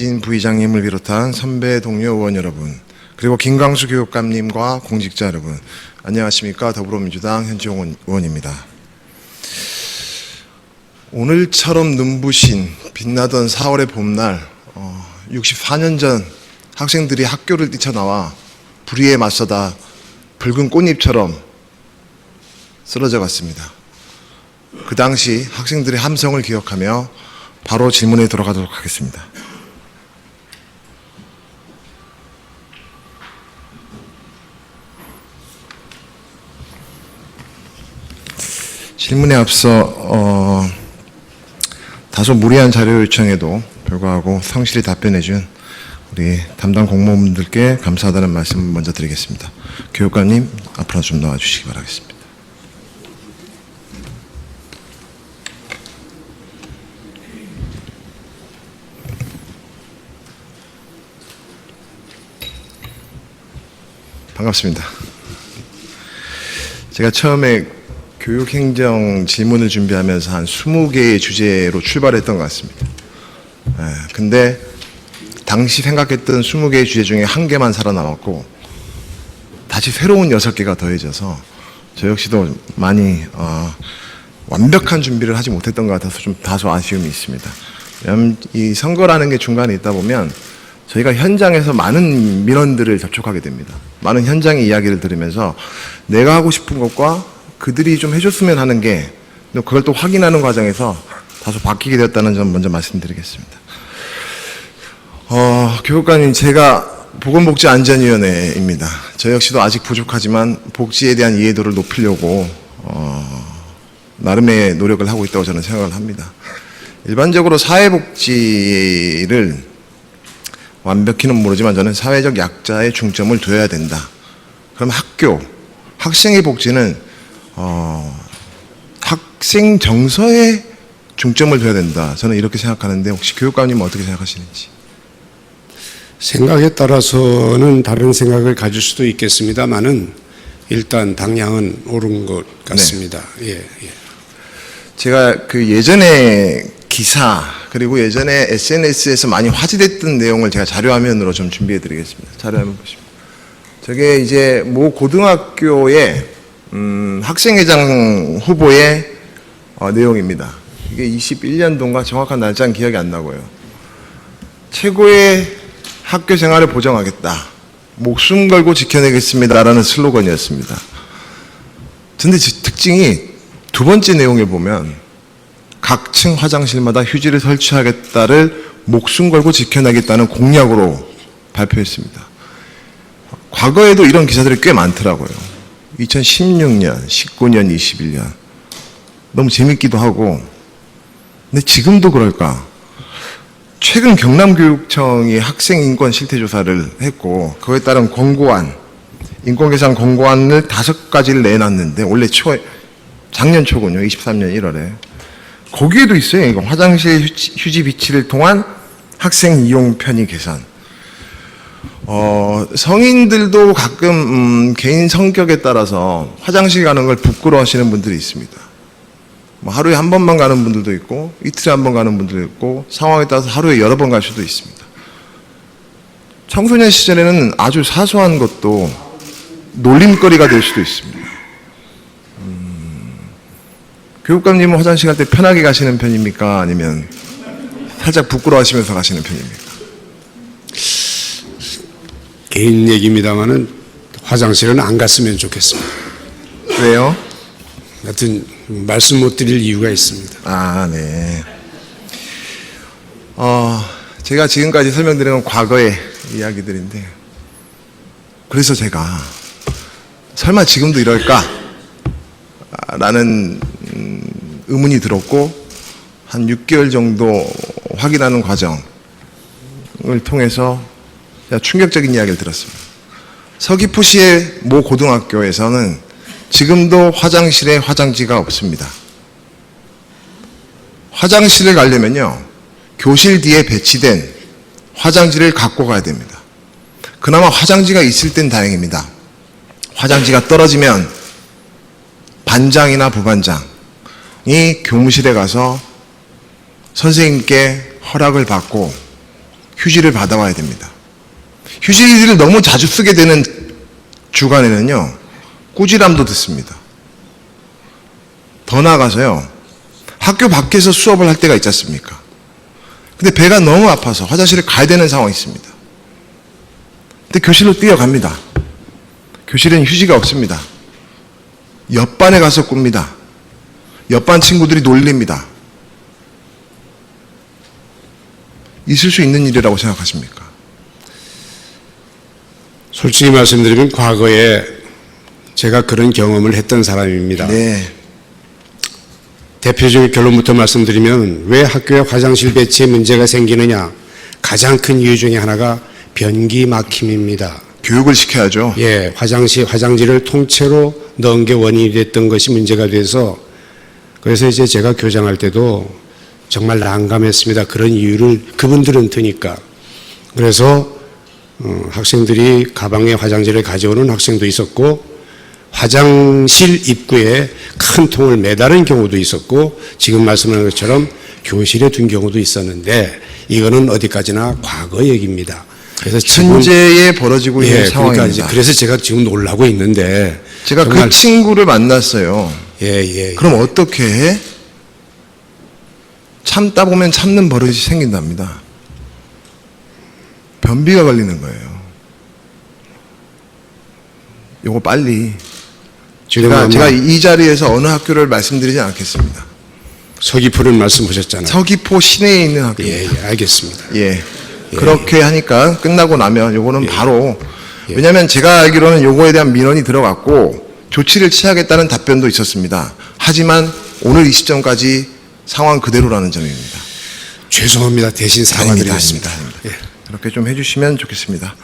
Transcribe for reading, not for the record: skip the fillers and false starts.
인 부의장님을 비롯한 선배 동료 의원 여러분, 그리고 김광수 교육감님과 공직자 여러분, 안녕하십니까. 더불어민주당 현지용 의원입니다. 오늘처럼 눈부신 빛나던 4월의 봄날, 64년 전 학생들이 학교를 뛰쳐나와 불의에 맞서다 붉은 꽃잎처럼 쓰러져 갔습니다. 그 당시 학생들의 함성을 기억하며 바로 질문에 돌아가도록 하겠습니다. 질문에 앞서 다소 무리한 자료 요청에도 불구하고 성실히 답변해준 우리 담당 공무원분들께 감사하다는 말씀 먼저 드리겠습니다. 교육감님 앞으로 좀 나와주시기 바라겠습니다. 반갑습니다. 제가 처음에 교육행정 질문을 준비하면서 한 20개의 주제로 출발했던 것 같습니다. 근데 당시 생각했던 20개의 주제 중에 1개만 살아남았고 다시 새로운 6개가 더해져서 저 역시도 많이 완벽한 준비를 하지 못했던 것 같아서 좀 다소 아쉬움이 있습니다. 왜냐하면 이 선거라는 게 중간에 있다 보면 저희가 현장에서 많은 민원들을 접촉하게 됩니다. 많은 현장의 이야기를 들으면서 내가 하고 싶은 것과 그들이 좀 해줬으면 하는 게 그걸 또 확인하는 과정에서 다소 바뀌게 되었다는 점 먼저 말씀드리겠습니다. 교육관님, 제가 보건복지안전위원회입니다. 저 역시도 아직 부족하지만 복지에 대한 이해도를 높이려고 나름의 노력을 하고 있다고 저는 생각을 합니다. 일반적으로 사회복지를 완벽히는 모르지만 저는 사회적 약자에 중점을 둬야 된다. 그럼 학생의 복지는 학생 정서에 중점을 둬야 된다. 저는 이렇게 생각하는데 혹시 교육감님은 어떻게 생각하시는지? 생각에 따라서는 다른 생각을 가질 수도 있겠습니다만은 일단 방향은 옳은 것 같습니다. 네. 예. 제가 그 예전에 기사 그리고 예전에 SNS에서 많이 화제됐던 내용을 제가 자료화면으로 좀 준비해드리겠습니다. 자료화면 보시면 저게 이제 모 고등학교의 학생회장 후보의 내용입니다. 이게 21년도인가 정확한 날짜는 기억이 안 나고요. 최고의 학교 생활을 보장하겠다. 목숨 걸고 지켜내겠습니다라는 슬로건이었습니다. 근데 특징이 두 번째 내용에 보면 각 층 화장실마다 휴지를 설치하겠다를 목숨 걸고 지켜내겠다는 공약으로 발표했습니다. 과거에도 이런 기사들이 꽤 많더라고요. 2016년, 19년, 21년. 너무 재밌기도 하고, 근데 지금도 그럴까? 최근 경남교육청이 학생인권 실태조사를 했고, 그거에 따른 권고안, 인권개선 권고안을 5가지를 내놨는데, 작년 초군요, 23년 1월에. 거기에도 있어요. 이거 화장실 휴지 비치를 통한 학생 이용 편의 개선. 성인들도 가끔 개인 성격에 따라서 화장실 가는 걸 부끄러워하시는 분들이 있습니다. 뭐 하루에 한 번만 가는 분들도 있고 이틀에 한 번 가는 분들도 있고 상황에 따라서 하루에 여러 번 갈 수도 있습니다. 청소년 시절에는 아주 사소한 것도 놀림거리가 될 수도 있습니다. 교육감님은 화장실 갈 때 편하게 가시는 편입니까? 아니면 살짝 부끄러워하시면서 가시는 편입니까? 개인 얘기입니다만은 화장실은 안 갔으면 좋겠습니다. 왜요? 하여튼 말씀 못 드릴 이유가 있습니다. 네. 제가 지금까지 설명드린 건 과거의 이야기들인데 그래서 제가 설마 지금도 이럴까? 라는 의문이 들었고 한 6개월 정도 확인하는 과정을 통해서 충격적인 이야기를 들었습니다. 서귀포시의 모 고등학교에서는 지금도 화장실에 화장지가 없습니다. 화장실을 가려면요, 교실 뒤에 배치된 화장지를 갖고 가야 됩니다. 그나마 화장지가 있을 땐 다행입니다. 화장지가 떨어지면 반장이나 부반장이 교무실에 가서 선생님께 허락을 받고 휴지를 받아와야 됩니다. 휴지를 너무 자주 쓰게 되는 주간에는요, 꾸지람도 듣습니다. 더 나아가서요, 학교 밖에서 수업을 할 때가 있지 않습니까? 근데 배가 너무 아파서 화장실을 가야 되는 상황이 있습니다. 근데 교실로 뛰어갑니다. 교실에는 휴지가 없습니다. 옆반에 가서 꿉니다. 옆반 친구들이 놀립니다. 있을 수 있는 일이라고 생각하십니까? 솔직히 말씀드리면 과거에 제가 그런 경험을 했던 사람입니다. 네. 대표적인 결론부터 말씀드리면 왜 학교에 화장실 배치에 문제가 생기느냐, 가장 큰 이유 중에 하나가 변기 막힘입니다. 교육을 시켜야죠. 예, 화장지를 통째로 넣은 게 원인이 됐던 것이 문제가 돼서, 그래서 이제 제가 교장할 때도 정말 난감했습니다. 그런 이유를 그분들은 드니까. 그래서 학생들이 가방에 화장지를 가져오는 학생도 있었고, 화장실 입구에 큰 통을 매다른 경우도 있었고, 지금 말씀하신 것처럼 교실에 둔 경우도 있었는데, 이거는 어디까지나 과거 얘기입니다. 그래서 현재에 벌어지고 있는 상황입니다. 그러니까 그래서 제가 지금 놀라고 있는데, 제가 정말, 그 친구를 만났어요. 예. 그럼 어떻게 해? 참다 보면 참는 버릇이 생긴답니다. 변비가 걸리는 거예요. 요거 빨리. 제가 이 자리에서 어느 학교를 말씀드리지 않겠습니다. 서귀포를 말씀하셨잖아요. 서귀포 시내에 있는 학교입니다. 예, 알겠습니다. 예. 그렇게 하니까 끝나고 나면 요거는 바로, 왜냐하면 제가 알기로는 요거에 대한 민원이 들어갔고 조치를 취하겠다는 답변도 있었습니다. 하지만 오늘 이 시점까지 상황 그대로라는 점입니다. 죄송합니다. 대신 사과드리겠습니다. 아닙니다. 그렇게 좀 해주시면 좋겠습니다.